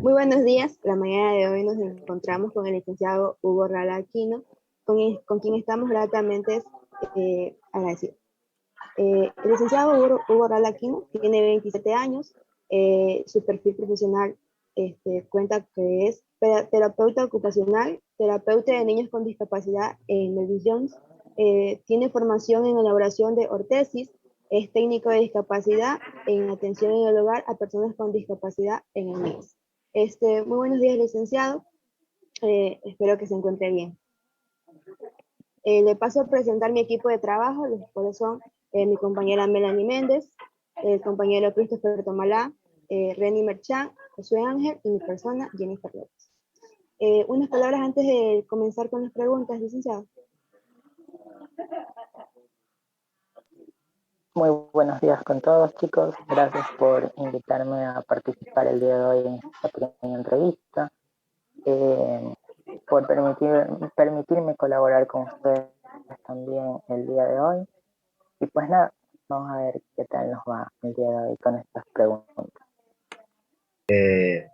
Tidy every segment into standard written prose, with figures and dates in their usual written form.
Muy buenos días. La mañana de hoy nos encontramos con el licenciado Hugo Rala Aquino, con quien estamos gratamente agradecidos. El licenciado Hugo Rala Aquino tiene 27 años. Su perfil profesional cuenta que es terapeuta ocupacional, terapeuta de niños con discapacidad en Melville Jones. Tiene formación en elaboración de ortesis. Es técnico de discapacidad en atención en el hogar a personas con discapacidad en el MIS. Muy buenos días, licenciado. Espero que se encuentre bien. Le paso a presentar mi equipo de trabajo, los cuales son mi compañera Melanie Méndez, el compañero Christopher Tomalá, Reni Merchán, Josué Ángel y mi persona, Jennifer López. Unas palabras antes de comenzar con las preguntas, licenciado. Muy buenos días con todos, chicos. Gracias por invitarme a participar el día de hoy en esta pequeña entrevista, por permitirme colaborar con ustedes también el día de hoy. Y pues nada, vamos a ver qué tal nos va el día de hoy con estas preguntas. Es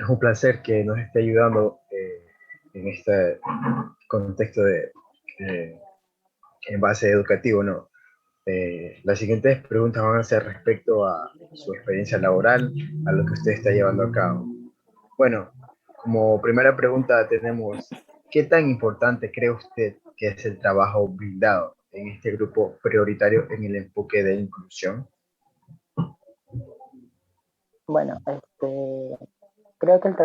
un placer que nos esté ayudando en este contexto de base educativo, ¿no? Las siguientes preguntas van a ser respecto a su experiencia laboral, a lo que usted está llevando a cabo. Bueno, como primera pregunta tenemos, ¿qué tan importante cree usted que es el trabajo brindado en este grupo prioritario en el enfoque de inclusión? Bueno, creo que el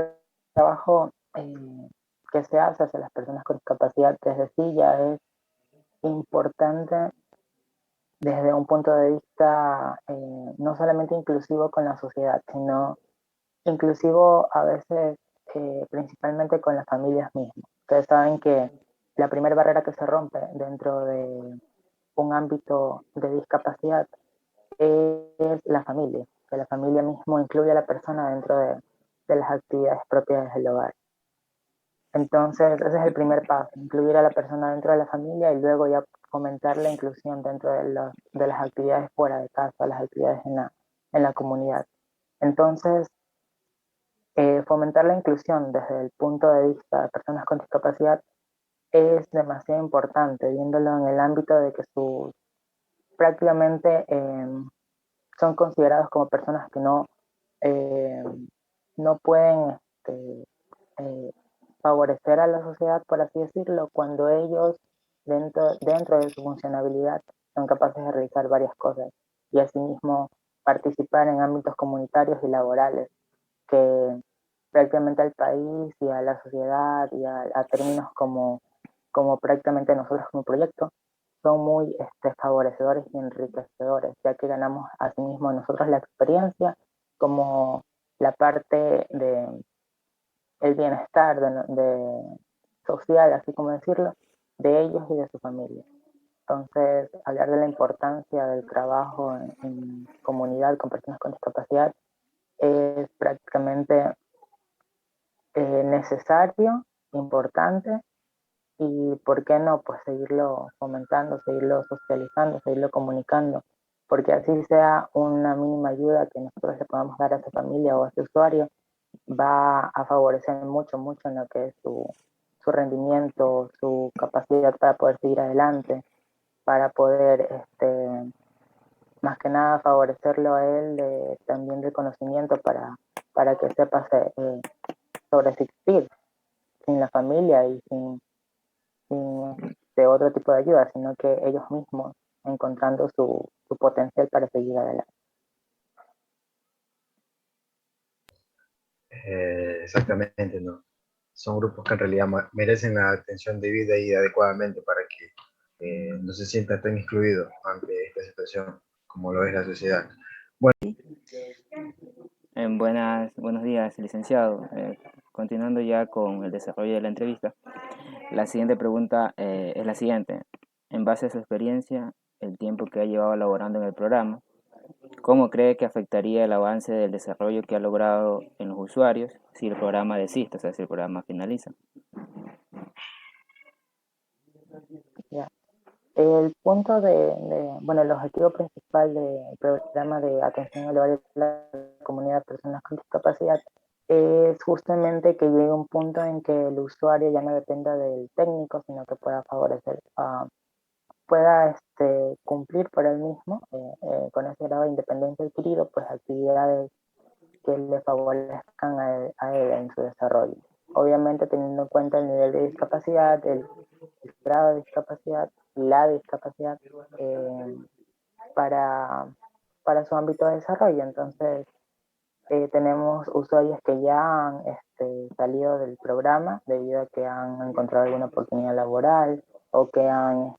trabajo que se hace hacia las personas con discapacidad desde sí ya es importante desde un punto de vista no solamente inclusivo con la sociedad, sino inclusivo a veces principalmente con las familias mismas. Ustedes saben que la primera barrera que se rompe dentro de un ámbito de discapacidad es la familia, que la familia mismo incluye a la persona dentro de las actividades propias del hogar. Entonces, ese es el primer paso, incluir a la persona dentro de la familia y luego ya fomentar la inclusión dentro de las actividades fuera de casa, las actividades en la comunidad. Entonces, fomentar la inclusión desde el punto de vista de personas con discapacidad es demasiado importante, viéndolo en el ámbito de que prácticamente son considerados como personas que eh, no pueden eh, favorecer a la sociedad, por así decirlo, cuando ellos dentro de su funcionalidad son capaces de realizar varias cosas y asimismo participar en ámbitos comunitarios y laborales que prácticamente al país y a la sociedad y a términos como prácticamente nosotros como proyecto son muy favorecedores y enriquecedores, ya que ganamos asimismo nosotros la experiencia como la parte de el bienestar social, así como decirlo, de ellos y de su familia. Entonces, hablar de la importancia del trabajo en comunidad con personas con discapacidad es prácticamente necesario, importante y, ¿por qué no? Pues seguirlo fomentando, seguirlo socializando, seguirlo comunicando, porque así sea una mínima ayuda que nosotros le podamos dar a esa familia o a ese usuario, va a favorecer mucho, mucho en lo que es su rendimiento, su capacidad para poder seguir adelante, para poder, más que nada, favorecerlo a él también del conocimiento para que sepa sobresistir sin la familia y sin de otro tipo de ayuda, sino que ellos mismos encontrando su potencial para seguir adelante. Exactamente, ¿no? Son grupos que en realidad merecen la atención debida y adecuadamente para que no se sientan tan excluidos ante esta situación como lo es la sociedad. Bueno. Buenos días, licenciado. Continuando ya con el desarrollo de la entrevista, la siguiente pregunta es la siguiente. En base a su experiencia, el tiempo que ha llevado laborando en el programa, ¿cómo cree que afectaría el avance del desarrollo que ha logrado en los usuarios si el programa desiste, o sea, si el programa finaliza? Ya. El punto bueno, el objetivo principal del programa de atención al hogar de la comunidad de personas con discapacidad es justamente que llegue un punto en que el usuario ya no dependa del técnico, sino que pueda favorecer, pueda cumplir por él mismo, con ese grado de independencia adquirido, pues actividades que le favorezcan a él en su desarrollo. Obviamente teniendo en cuenta el nivel de discapacidad, el grado de discapacidad, la discapacidad para, para su ámbito de desarrollo. Entonces, tenemos usuarios que ya han salido del programa debido a que han encontrado alguna oportunidad laboral o que han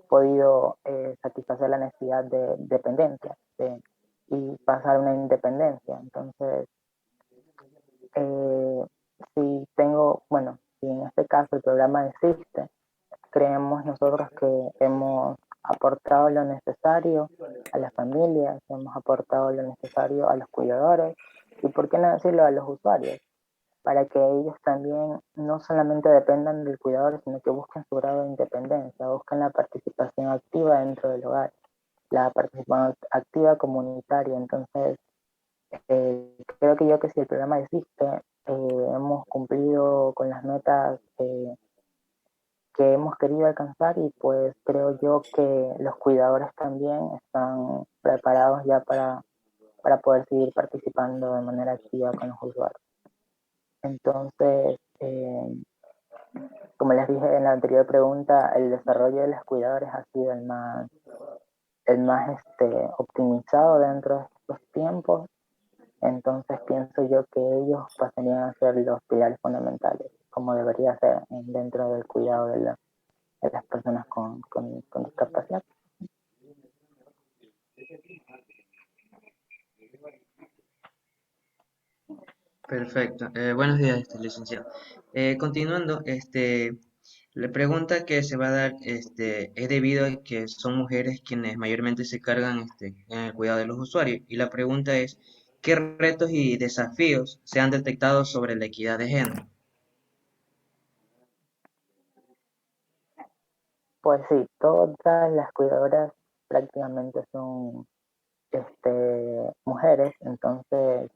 podido satisfacer la necesidad de dependencia y pasar a una independencia. Entonces, eh, si tengo, bueno, si en este caso el programa existe, creemos nosotros que hemos aportado lo necesario a las familias, hemos aportado lo necesario a los cuidadores y, por qué no decirlo, a los usuarios, para que ellos también no solamente dependan del cuidador, sino que busquen su grado de independencia, busquen la participación activa dentro del hogar, la participación activa comunitaria. Entonces, creo que yo que si el programa existe, hemos cumplido con las metas que hemos querido alcanzar y pues creo yo que los cuidadores también están preparados ya para poder seguir participando de manera activa con los usuarios. Entonces, como les dije en la anterior pregunta, el desarrollo de los cuidadores ha sido el más optimizado dentro de estos tiempos. Entonces pienso yo que ellos pasarían a ser los pilares fundamentales, como debería ser dentro del cuidado de las personas con discapacidad. Perfecto. Buenos días, licenciado. Continuando, la pregunta que se va a dar, es debido a que son mujeres quienes mayormente se cargan, en el cuidado de los usuarios. Y la pregunta es, ¿qué retos y desafíos se han detectado sobre la equidad de género? Pues sí, todas las cuidadoras prácticamente son mujeres, entonces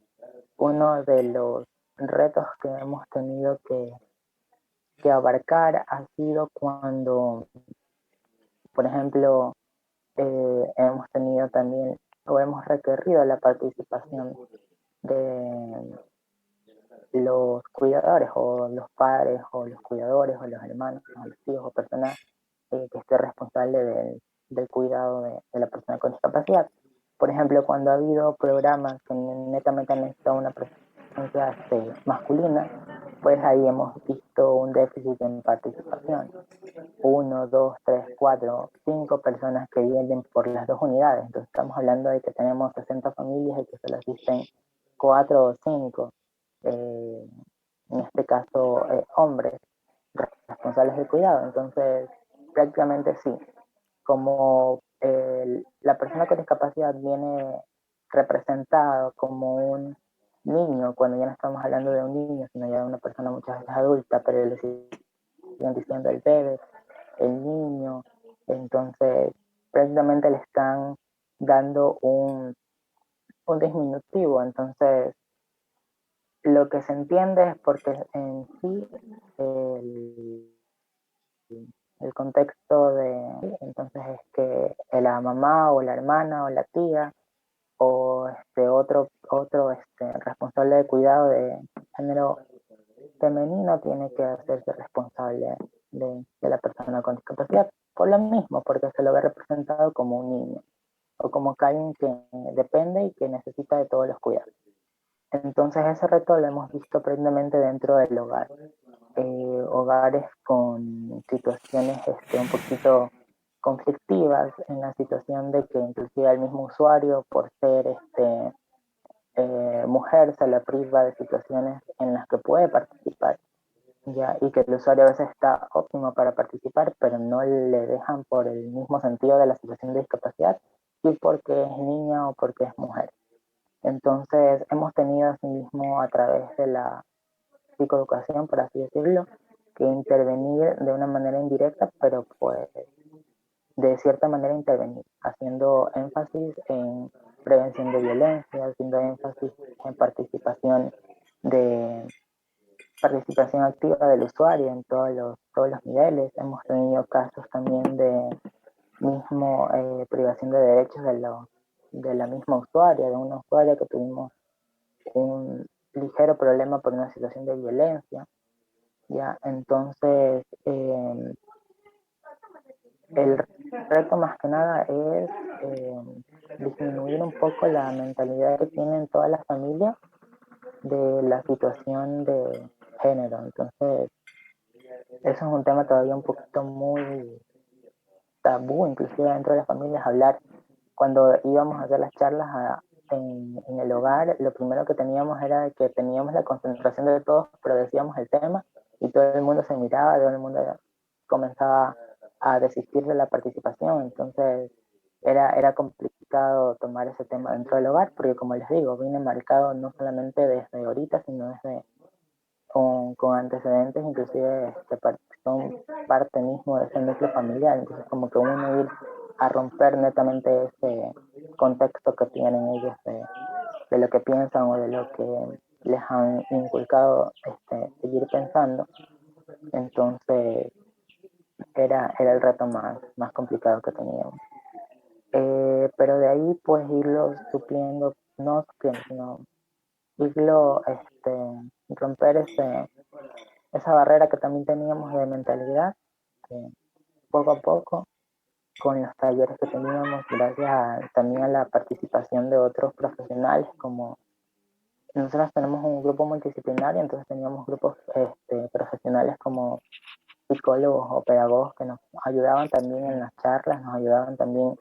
uno de los retos que hemos tenido que abarcar ha sido cuando, por ejemplo, hemos tenido también o hemos requerido la participación de los cuidadores o los padres o los cuidadores o los hermanos o los hijos o personas que esté responsable del cuidado de la persona con discapacidad. Por ejemplo, cuando ha habido programas que netamente han necesitado una presencia masculina, pues ahí hemos visto un déficit en participación. Uno, dos, tres, cuatro, cinco personas que vienen por las dos unidades. Entonces estamos hablando de que tenemos 60 familias y que se les asisten cuatro o cinco, en este caso hombres responsables del cuidado. Entonces, prácticamente sí, como la persona con discapacidad viene representado como un niño, cuando ya no estamos hablando de un niño, sino ya de una persona muchas veces adulta, pero le siguen diciendo el bebé, el niño, entonces prácticamente le están dando un diminutivo. Entonces, lo que se entiende es porque en sí el, el contexto entonces es que la mamá o la hermana o la tía o otro responsable de cuidado de género femenino tiene que hacerse responsable de la persona con discapacidad por lo mismo, porque se lo ve representado como un niño o como alguien que depende y que necesita de todos los cuidados. Entonces ese reto lo hemos visto precisamente dentro del hogar. Hogares con situaciones un poquito conflictivas, en la situación de que inclusive el mismo usuario, por ser mujer, se le priva de situaciones en las que puede participar, ¿ya? Y que el usuario a veces está óptimo para participar, pero no le dejan por el mismo sentido de la situación de discapacidad y porque es niña o porque es mujer. Entonces hemos tenido asimismo a través de la psicoeducación, por así decirlo, que intervenir de una manera indirecta, pero pues de cierta manera intervenir, haciendo énfasis en prevención de violencia, haciendo énfasis en participación de participación activa del usuario en todos los niveles. Hemos tenido casos también de mismo privación de derechos de la misma usuaria, de una usuaria que tuvimos un ligero problema por una situación de violencia. ¿Ya? Entonces, el reto más que nada es disminuir un poco la mentalidad que tienen todas las familias de la situación de género. Entonces, eso es un tema todavía un poquito muy tabú, inclusive dentro de las familias, hablar. Cuando íbamos a hacer las charlas en el hogar, lo primero que teníamos era que teníamos la concentración de todos, pero decíamos el tema y todo el mundo se miraba, todo el mundo comenzaba a desistir de la participación. Entonces era complicado tomar ese tema dentro del hogar, porque como les digo, viene marcado no solamente desde ahorita, sino desde con antecedentes, inclusive son parte mismo de ese núcleo familiar. Entonces como que uno ir a romper netamente ese contexto que tienen ellos de lo que piensan o de lo que les han inculcado seguir pensando. Entonces era el reto más complicado que teníamos. Pero de ahí pues irlo supliendo, no supliendo, sino irlo, romper esa barrera que también teníamos de mentalidad, poco a poco, con los talleres que teníamos, gracias también a la participación de otros profesionales, como nosotros tenemos un grupo multidisciplinario, entonces teníamos grupos profesionales como psicólogos o pedagogos que nos ayudaban también en las charlas, nos ayudaban también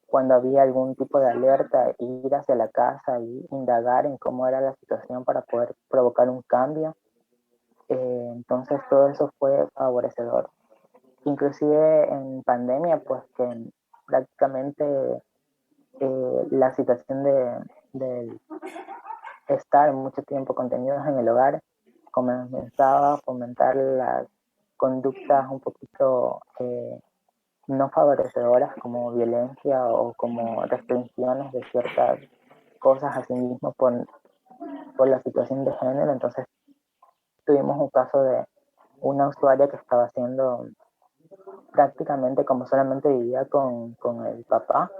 cuando había algún tipo de alerta, ir hacia la casa y indagar en cómo era la situación para poder provocar un cambio. Entonces todo eso fue favorecedor. Inclusive en pandemia, pues que prácticamente la situación de estar mucho tiempo contenidos en el hogar comenzaba a fomentar las conductas un poquito no favorecedoras, como violencia o como restricciones de ciertas cosas, así mismo por la situación de género. Entonces tuvimos un caso de una usuaria que estaba haciendo prácticamente como solamente vivía con el papá.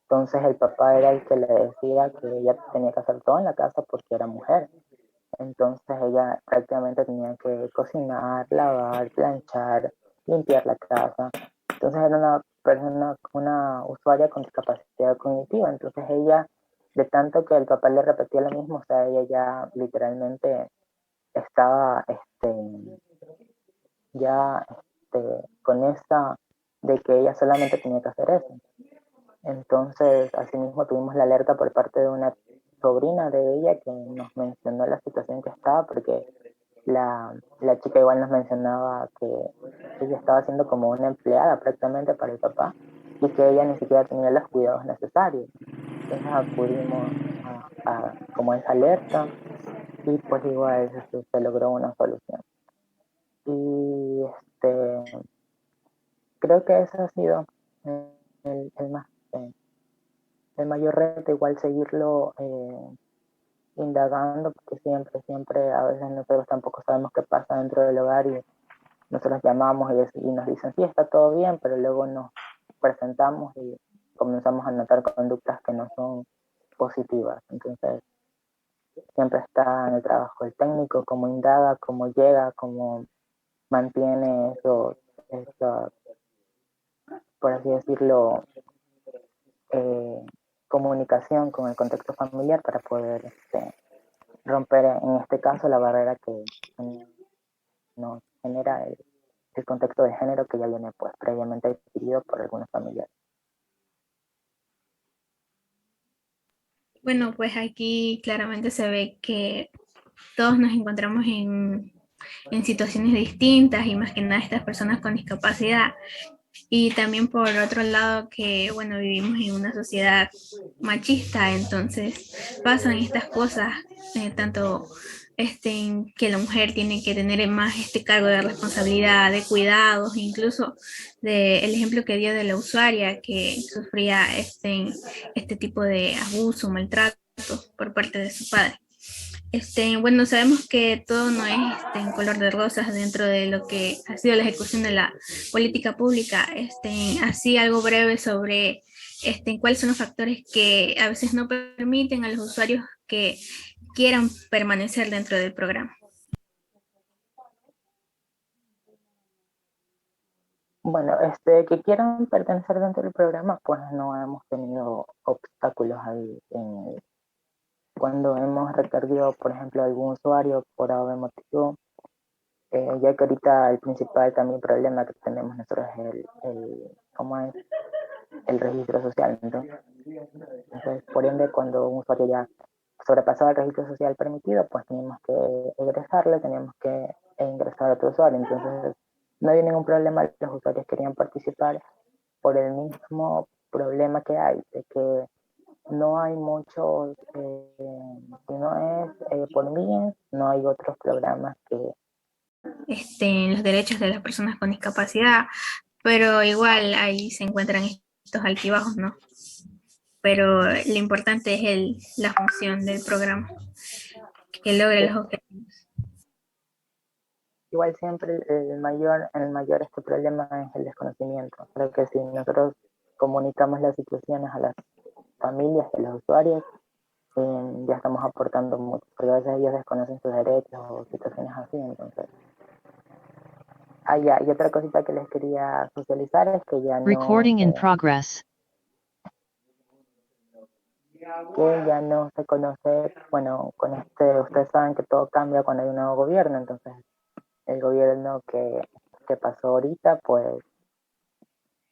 Entonces el papá era el que le decía que ella tenía que hacer todo en la casa porque era mujer. Entonces ella prácticamente tenía que cocinar, lavar, planchar, limpiar la casa. Entonces era una persona, una usuaria con discapacidad cognitiva. Entonces ella, de tanto que el papá le repetía lo mismo, o sea, ella ya literalmente estaba ya con esa de que ella solamente tenía que hacer eso. Entonces, asimismo tuvimos la alerta por parte de una sobrina de ella que nos mencionó la situación que estaba, porque la chica igual nos mencionaba que ella estaba siendo como una empleada prácticamente para el papá y que ella ni siquiera tenía los cuidados necesarios. Entonces acudimos como esa alerta y pues igual se logró una solución. Y creo que ese ha sido el más el mayor reto, igual seguirlo indagando, porque siempre a veces nosotros tampoco sabemos qué pasa dentro del hogar y nosotros llamamos y nos dicen sí, está todo bien, pero luego nos presentamos y comenzamos a notar conductas que no son positivas. Entonces siempre está en el trabajo el técnico, cómo indaga, cómo llega, cómo mantiene eso, por así decirlo, comunicación con el contexto familiar para poder romper en este caso la barrera que nos genera el contexto de género que ya viene pues previamente adquirido por algunos familiares. Bueno, pues aquí claramente se ve que todos nos encontramos en situaciones distintas y más que nada estas personas con discapacidad. Y también por otro lado que, bueno, vivimos en una sociedad machista, entonces pasan estas cosas, tanto en que la mujer tiene que tener más este cargo de responsabilidad, de cuidados, incluso el ejemplo que dio de la usuaria que sufría este tipo de abuso, maltrato por parte de su padre. Bueno, sabemos que todo no es en color de rosas dentro de lo que ha sido la ejecución de la política pública. Así algo breve sobre cuáles son los factores que a veces no permiten a los usuarios que quieran permanecer dentro del programa. Bueno, que quieran pertenecer dentro del programa, pues no hemos tenido obstáculos ahí. Cuando hemos requerido, por ejemplo, algún usuario por algún motivo, ya que ahorita el principal también problema que tenemos nosotros es ¿cómo es? El registro social. Entonces, por ende, cuando un usuario ya sobrepasaba el registro social permitido, pues teníamos que egresarle, teníamos que ingresar a otro usuario. Entonces, no había ningún problema, los usuarios querían participar por el mismo problema que hay, de que no hay muchos, si no es por mí, no hay otros programas que... En los derechos de las personas con discapacidad, pero igual ahí se encuentran estos altibajos, ¿no? Pero lo importante es la función del programa, que logre los objetivos. Igual siempre el mayor problema es el desconocimiento. Creo que si nosotros comunicamos las situaciones a las familias, a los usuarios, ya estamos aportando mucho, porque a veces ellos desconocen sus derechos o situaciones así, entonces. Ya, y otra cosita que les quería socializar es que ya no... Recording in progress. Que ya no se conoce, bueno, ustedes saben que todo cambia cuando hay un nuevo gobierno, entonces el gobierno que pasó ahorita, pues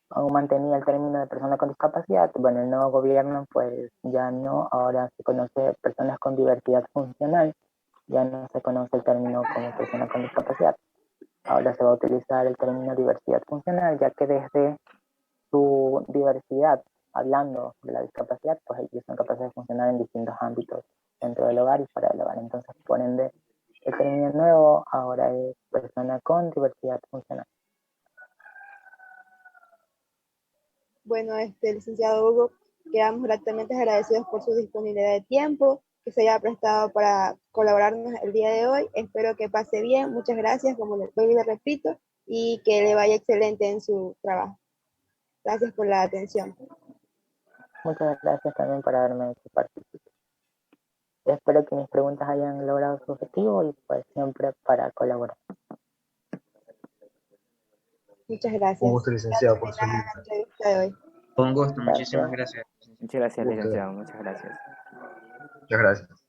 aún mantenía el término de persona con discapacidad. Bueno, el nuevo gobierno pues ya no, ahora se conoce personas con diversidad funcional, ya no se conoce el término como persona con discapacidad. Ahora se va a utilizar el término diversidad funcional, ya que desde su diversidad, hablando de la discapacidad, pues ellos son capaces de funcionar en distintos ámbitos dentro del hogar y fuera del hogar. Entonces, por ende, el término nuevo ahora es persona con diversidad funcional. Bueno, licenciado Hugo, quedamos gratamente agradecidos por su disponibilidad de tiempo, que se haya prestado para colaborarnos el día de hoy. Espero que pase bien. Muchas gracias, como le repito, y que le vaya excelente en su trabajo. Gracias por la atención. Muchas gracias también por haberme hecho participar. Espero que mis preguntas hayan logrado su objetivo y pues siempre para colaborar. Muchas gracias. Un gusto, licenciado, por su la entrevista de hoy. Con gusto, muchísimas gracias. Muchas gracias, gusto. licenciado. Muchas gracias. Muchas gracias.